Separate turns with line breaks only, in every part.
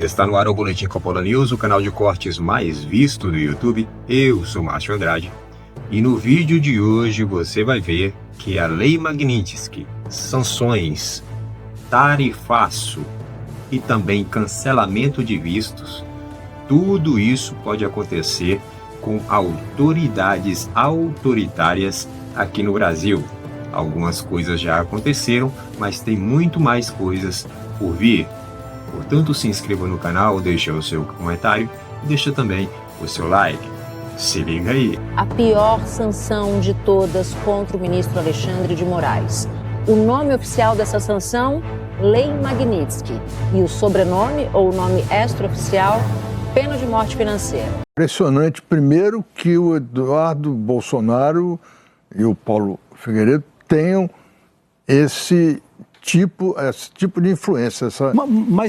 Está no ar o Boletim Coppola News, o canal de cortes mais visto do YouTube. Eu sou Márcio Andrade e no vídeo de hoje você vai ver que a Lei Magnitsky, sanções, tarifaço e também cancelamento de vistos, tudo isso pode acontecer com autoridades autoritárias aqui no Brasil. Algumas coisas já aconteceram, mas tem muito mais coisas por vir. Portanto, se inscreva no canal, deixa o seu comentário e deixa também o seu like. Se liga aí.
A pior sanção de todas contra o ministro Alexandre de Moraes. O nome oficial dessa sanção, Lei Magnitsky. E o sobrenome ou o nome extraoficial, pena de morte financeira.
Impressionante, primeiro, que o Eduardo Bolsonaro e o Paulo Figueiredo tenham esse tipo de influência, essa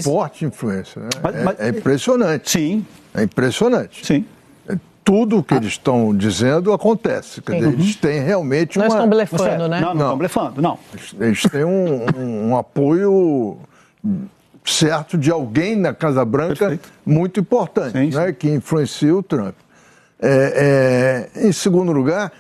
forte influência. Né? É impressionante.
Sim.
É impressionante.
Sim.
Tudo o que eles estão dizendo acontece. Quer dizer, eles têm realmente
Não estão blefando, né?
Não estão blefando, não.
Eles têm um apoio certo de alguém na Casa Branca muito importante,
sim,
né, que influencia o Trump. Em segundo lugar,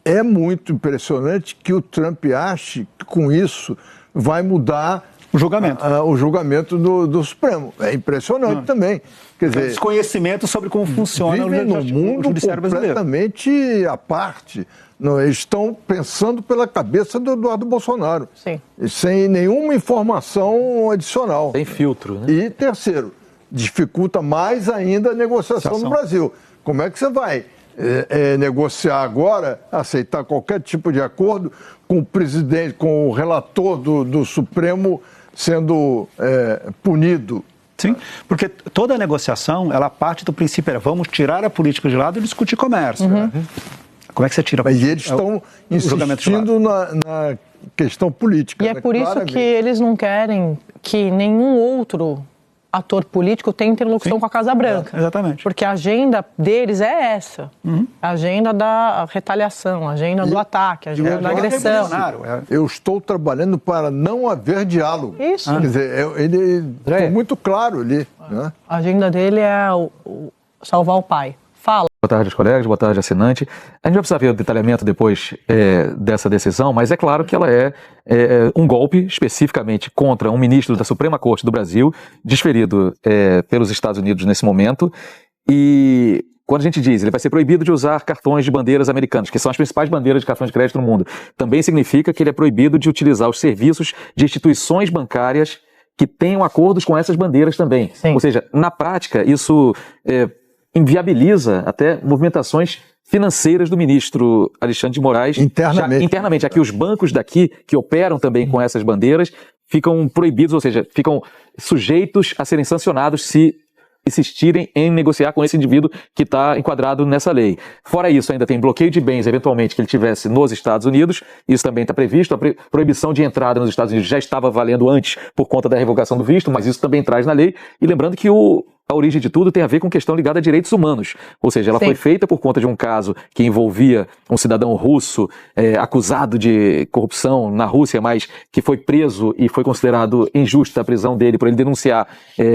é muito impressionante que o Trump ache que com isso vai mudar
o julgamento,
o julgamento do Supremo. É impressionante também. Quer dizer,
desconhecimento sobre como funciona
o mundo
judiciário brasileiro.
Completamente à parte. Não, eles estão pensando pela cabeça do Eduardo Bolsonaro.
Sim.
Sem nenhuma informação adicional.
Sem filtro, né?
E terceiro, dificulta mais ainda a negociação no Brasil. Como é que você vai negociar agora, aceitar qualquer tipo de acordo com o presidente, com o relator do Supremo sendo punido?
Sim, porque toda negociação, ela parte do princípio, vamos tirar a política de lado e discutir comércio. Como é que você tira?
Mas eles estão insistindo na questão política.
E é por isso que eles não querem que nenhum outro ator político tenha interlocução com a Casa Branca.
Exatamente.
Porque a agenda deles é essa. A agenda da retaliação, a agenda do ataque, a agenda da agressão.
Eu estou trabalhando para não haver diálogo.
Isso.
Quer dizer, ele ficou muito claro ali. Né?
A agenda dele é salvar o pai. Fala.
Boa tarde, colegas. Boa tarde, assinante. A gente vai precisar ver o detalhamento depois dessa decisão, mas é claro que ela é um golpe especificamente contra um ministro da Suprema Corte do Brasil, desferido pelos Estados Unidos nesse momento. E quando a gente diz ele vai ser proibido de usar cartões de bandeiras americanas, que são as principais bandeiras de cartões de crédito no mundo, também significa que ele é proibido de utilizar os serviços de instituições bancárias que tenham acordos com essas bandeiras também.
Sim.
Ou seja, na prática, isso inviabiliza até movimentações financeiras do ministro Alexandre de Moraes. Internamente. Aqui os bancos daqui, que operam também com essas bandeiras, ficam proibidos, ou seja, ficam sujeitos a serem sancionados se insistirem em negociar com esse indivíduo que está enquadrado nessa lei. Fora isso, ainda tem bloqueio de bens, eventualmente, que ele tivesse nos Estados Unidos. Isso também está previsto. A proibição de entrada nos Estados Unidos já estava valendo antes por conta da revogação do visto, mas isso também traz na lei. E lembrando que a origem de tudo tem a ver com questão ligada a direitos humanos. Ou seja, ela foi feita por conta de um caso que envolvia um cidadão russo acusado de corrupção na Rússia, mas que foi preso e foi considerado injusta a prisão dele por ele denunciar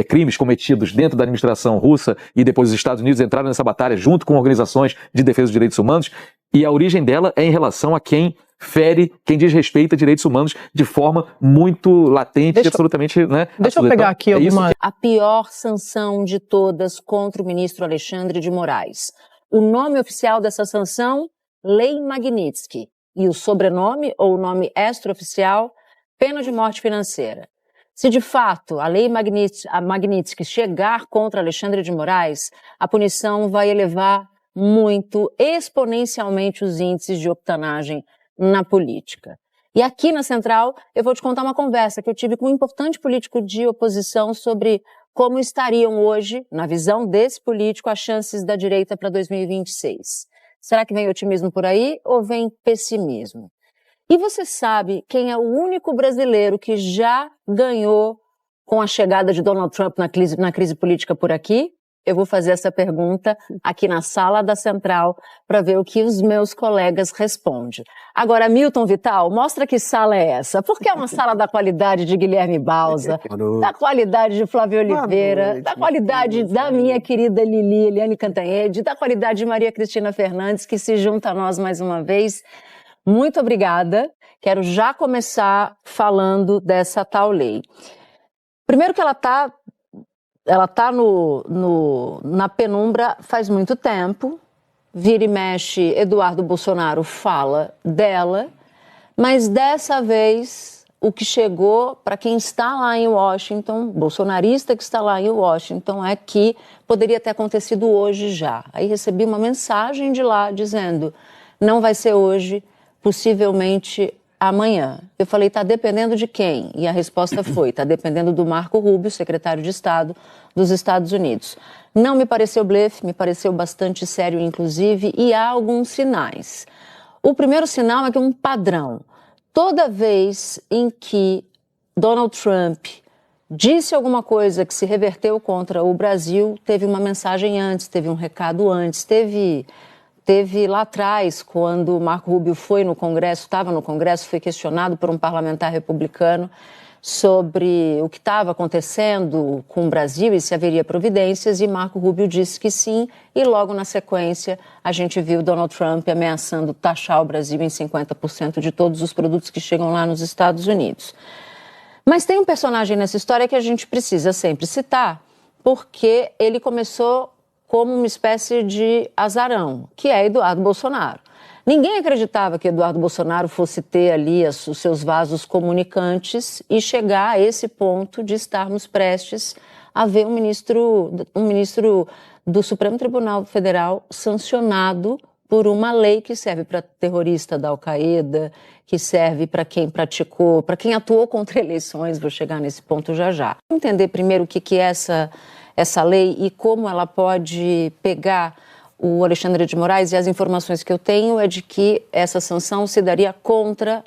crimes cometidos dentro da administração russa, e depois os Estados Unidos entraram nessa batalha junto com organizações de defesa dos direitos humanos, e a origem dela é em relação a quem fere, quem desrespeita direitos humanos de forma muito latente e absolutamente...
Deixa eu pegar aqui alguma...
A pior sanção de todas contra o ministro Alexandre de Moraes. O nome oficial dessa sanção, Lei Magnitsky. E o sobrenome ou o nome extraoficial, pena de morte financeira. Se de fato a Lei Magnitsky chegar contra Alexandre de Moraes, a punição vai elevar muito, exponencialmente, os índices de octanagem na política. E aqui na Central eu vou te contar uma conversa que eu tive com um importante político de oposição sobre como estariam hoje, na visão desse político, as chances da direita para 2026. Será que vem otimismo por aí ou vem pessimismo? E você sabe quem é o único brasileiro que já ganhou com a chegada de Donald Trump na crise política por aqui? eu vou fazer essa pergunta aqui na sala da Central para ver o que os meus colegas respondem. Agora, Milton Vital, mostra que sala é essa. Porque é uma sala da qualidade de Guilherme Bausa, da qualidade de Flávio Oliveira, da qualidade da minha querida Eliane Cantanhede, da qualidade de Maria Cristina Fernandes, que se junta a nós mais uma vez. Muito obrigada. Quero já começar falando dessa tal lei. Primeiro que ela está na penumbra faz muito tempo, vira e mexe, Eduardo Bolsonaro fala dela, mas dessa vez o que chegou para quem está lá em Washington, bolsonarista que está lá em Washington, é que poderia ter acontecido hoje já. Aí recebi uma mensagem de lá dizendo, não vai ser hoje, possivelmente amanhã. Eu falei, está dependendo de quem? E a resposta foi, está dependendo do Marco Rubio, secretário de Estado dos Estados Unidos. Não me pareceu blefe, me pareceu bastante sério, inclusive, e há alguns sinais. O primeiro sinal é que é um padrão. Toda vez em que Donald Trump disse alguma coisa que se reverteu contra o Brasil, teve uma mensagem antes, teve um recado antes, teve lá atrás, quando o Marco Rubio foi no Congresso, estava no Congresso, foi questionado por um parlamentar republicano sobre o que estava acontecendo com o Brasil e se haveria providências, e Marco Rubio disse que sim, e logo na sequência a gente viu Donald Trump ameaçando taxar o Brasil em 50% de todos os produtos que chegam lá nos Estados Unidos. Mas tem um personagem nessa história que a gente precisa sempre citar, porque ele começou como uma espécie de azarão, que é Eduardo Bolsonaro. Ninguém acreditava que Eduardo Bolsonaro fosse ter ali os seus vasos comunicantes e chegar a esse ponto de estarmos prestes a ver um ministro do Supremo Tribunal Federal sancionado por uma lei que serve para terrorista da Al-Qaeda, que serve para quem praticou, para quem atuou contra eleições, vou chegar nesse ponto já já. Vamos entender primeiro o que é essa lei e como ela pode pegar o Alexandre de Moraes, e as informações que eu tenho é de que essa sanção se daria contra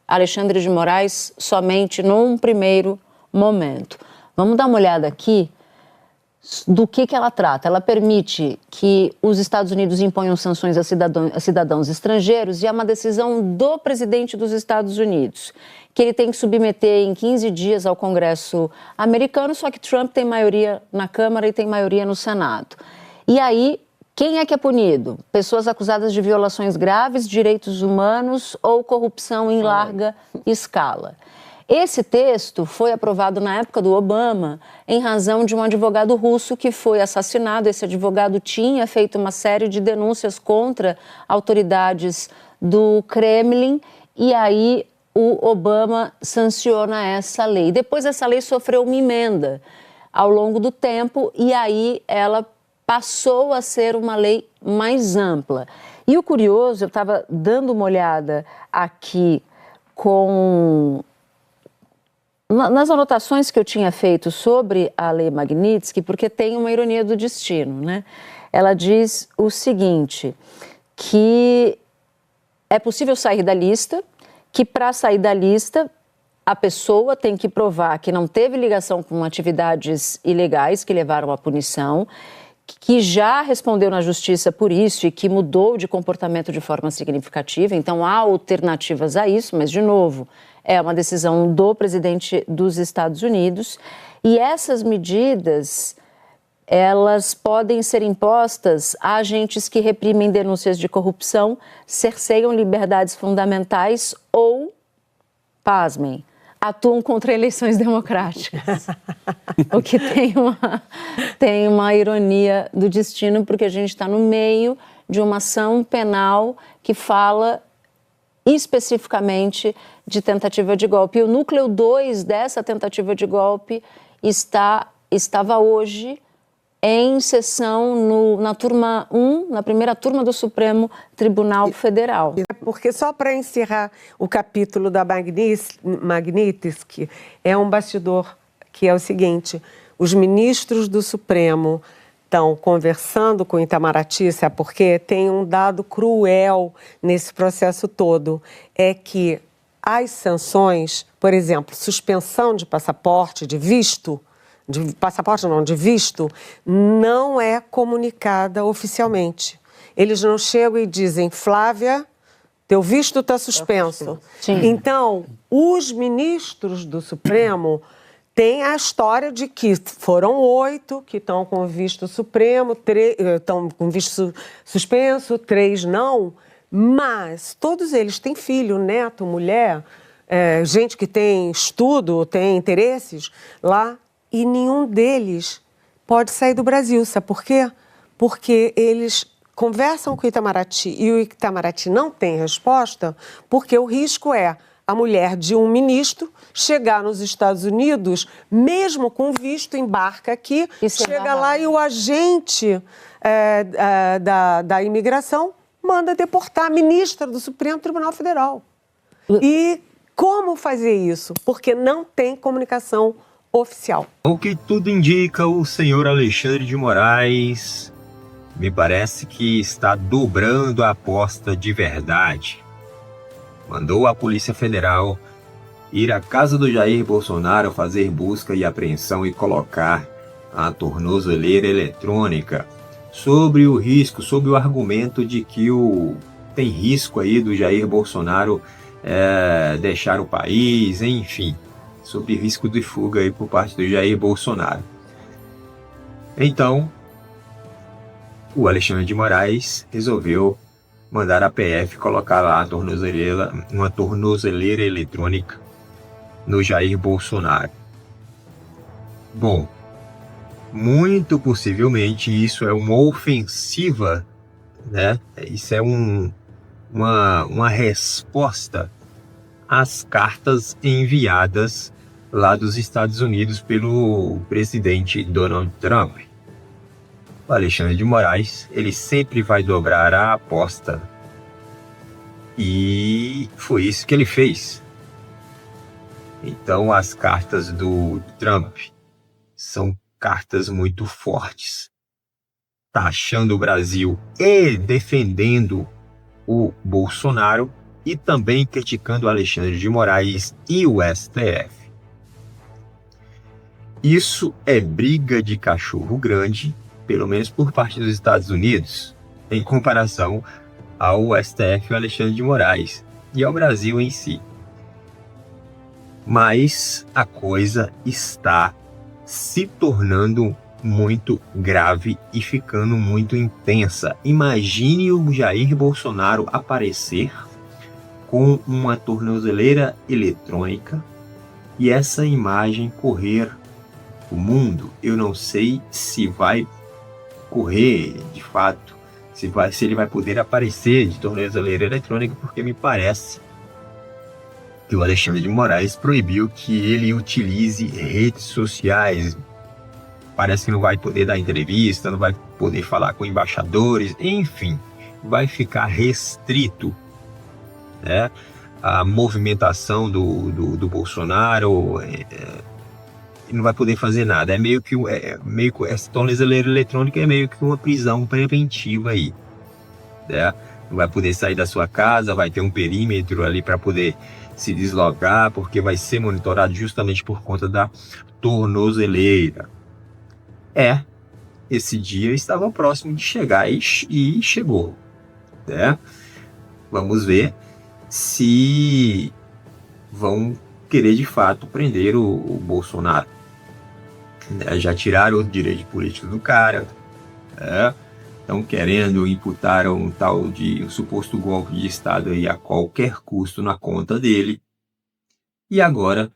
Alexandre de Moraes somente num primeiro momento. Vamos dar uma olhada aqui do que ela trata. Ela permite que os Estados Unidos imponham sanções a cidadãos estrangeiros e é uma decisão do presidente dos Estados Unidos, que ele tem que submeter em 15 dias ao Congresso americano, só que Trump tem maioria na Câmara e tem maioria no Senado. E aí, quem é que é punido? Pessoas acusadas de violações graves de direitos humanos ou corrupção em larga escala. Esse texto foi aprovado na época do Obama em razão de um advogado russo que foi assassinado. Esse advogado tinha feito uma série de denúncias contra autoridades do Kremlin e aí o Obama sanciona essa lei. Depois essa lei sofreu uma emenda ao longo do tempo e aí ela passou a ser uma lei mais ampla. E o curioso, eu estava dando uma olhada aqui nas anotações que eu tinha feito sobre a Lei Magnitsky, porque tem uma ironia do destino, né? Ela diz o seguinte, que é possível sair da lista, que para sair da lista a pessoa tem que provar que não teve ligação com atividades ilegais que levaram à punição, que já respondeu na justiça por isso e que mudou de comportamento de forma significativa. Então, há alternativas a isso, mas, de novo, é uma decisão do presidente dos Estados Unidos. E essas medidas, elas podem ser impostas a agentes que reprimem denúncias de corrupção, cerceiam liberdades fundamentais ou, pasmem, atuam contra eleições democráticas. O que tem uma ironia do destino, porque a gente está no meio de uma ação penal que fala especificamente de tentativa de golpe. E o núcleo 2 dessa tentativa de golpe estava hoje em sessão na turma 1, na primeira turma do Supremo Tribunal Federal.
Porque só para encerrar o capítulo da Magnitsky, é um bastidor que é o seguinte, os ministros do Supremo estão conversando com Itamaraty, sabe por quê? Tem um dado cruel nesse processo todo, é que as sanções, por exemplo, suspensão de passaporte, de visto, de passaporte não, de visto, não é comunicada oficialmente. Eles não chegam e dizem, Flávia, teu visto está suspenso. Então, os ministros do Supremo têm a história de que foram 8 que estão com visto supremo, estão com visto suspenso, 3 não, mas todos eles têm filho, neto, mulher, gente que tem estudo, tem interesses lá, e nenhum deles pode sair do Brasil. Sabe por quê? Porque eles conversam com o Itamaraty e o Itamaraty não tem resposta, porque o risco é a mulher de um ministro chegar nos Estados Unidos, mesmo com visto, embarca aqui, chega lá e o agente da imigração manda deportar a ministra do Supremo Tribunal Federal. E como fazer isso? Porque não tem comunicação oficial.
O que tudo indica, o senhor Alexandre de Moraes me parece que está dobrando a aposta de verdade. Mandou a Polícia Federal ir à casa do Jair Bolsonaro fazer busca e apreensão e colocar a tornozeleira eletrônica sobre o risco, sob o argumento de que tem risco aí do Jair Bolsonaro deixar o país, enfim, sob risco de fuga aí por parte do Jair Bolsonaro. Então, o Alexandre de Moraes resolveu mandar a PF colocar lá uma tornozeleira eletrônica no Jair Bolsonaro. Bom, muito possivelmente isso é uma ofensiva, né? Isso é uma resposta às cartas enviadas lá dos Estados Unidos pelo presidente Donald Trump. O Alexandre de Moraes, ele sempre vai dobrar a aposta. E foi isso que ele fez. Então, as cartas do Trump são cartas muito fortes, taxando o Brasil e defendendo o Bolsonaro e também criticando o Alexandre de Moraes e o STF. Isso é briga de cachorro grande, pelo menos por parte dos Estados Unidos, em comparação ao STF e ao Alexandre de Moraes e ao Brasil em si. Mas a coisa está se tornando muito grave e ficando muito intensa. Imagine o Jair Bolsonaro aparecer com uma tornozeleira eletrônica e essa imagem correr o mundo. Eu não sei se vai correr de fato, se ele vai poder aparecer de tornozeleira eletrônica, porque me parece que o Alexandre de Moraes proibiu que ele utilize redes sociais. Parece que não vai poder dar entrevista, não vai poder falar com embaixadores, enfim, vai ficar restrito, né? A movimentação do Bolsonaro, não vai poder fazer nada. É meio que essa tornozeleira eletrônica é meio que uma prisão preventiva aí, né? Não vai poder sair da sua casa, vai ter um perímetro ali para poder se deslocar, porque vai ser monitorado justamente por conta da tornozeleira. Esse dia estava próximo de chegar e chegou, né? Vamos ver se vão querer de fato prender o Bolsonaro. Já tiraram o direito político do cara, estão querendo imputar um suposto golpe de Estado aí a qualquer custo na conta dele. E agora,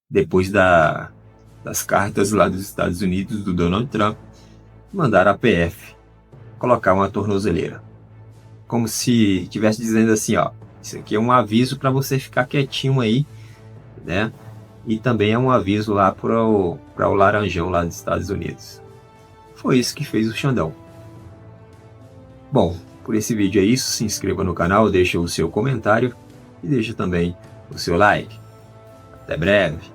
depois das cartas lá dos Estados Unidos, do Donald Trump, mandaram a PF colocar uma tornozeleira. Como se estivesse dizendo assim, ó, isso aqui é um aviso para você ficar quietinho aí, né? E também é um aviso lá para o Laranjão lá dos Estados Unidos. Foi isso que fez o Xandão. Bom, por esse vídeo é isso. Se inscreva no canal, deixa o seu comentário e deixa também o seu like. Até breve.